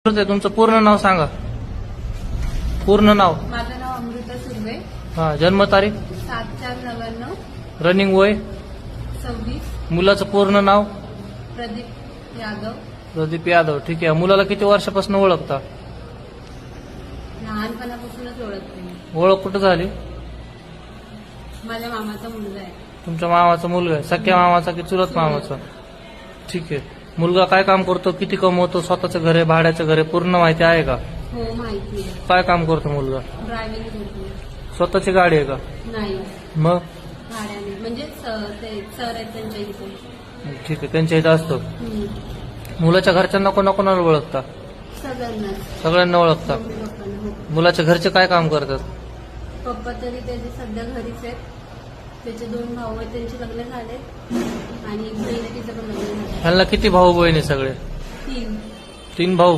तुमचं पूर्ण नाव सांगा. पूर्ण नाव. माझं नाव अमृता सुर्वे. हा. जन्मतारीख. 7/4/99. रनिंग वय. 26. मुलाचं पूर्ण नाव. प्रदीप यादव. प्रदीप यादव. ठीक आहे. मुलाला किती वर्षापासून ओळखता? लहानपणापासूनच ओळखते मी. ओळख कुठं झाली? माझ्या मामाचा मुलगा आहे. तुमच्या मामाचा मुलगा आहे? सख्या मामाचा की चुलत मामाचा? ठीक आहे. मुलगा काय काम करतो? किती कमवतो? स्वतःचं घर आहे, भाड्याचं घर आहे, पूर्ण माहिती आहे का? हो, माहिती आहे. काय काम करतो मुलगा? ड्रायव्हिंग करतो. स्वतःची गाडी आहे का? नाही, मग भाड्याने. म्हणजे ते सर आहेत त्यांच्या इथे. ठीक आहे. त्यांच्या इथं असतो. मुलाच्या घरच्यांना कोणाकोणाला ओळखता? सगळ्यांना ओळखता. मुलाच्या घरचे काय काम करतात? पप्पा तरी त्याचे सध्या घरीच आहेत. त्याचे 2 भाऊ आहेत, त्यांचे लग्न झाले आणि बहीण तिचं पण लग्न झालं. ह्यांना किती भाऊ बहिणी? सगळे 3. 3 भाऊ.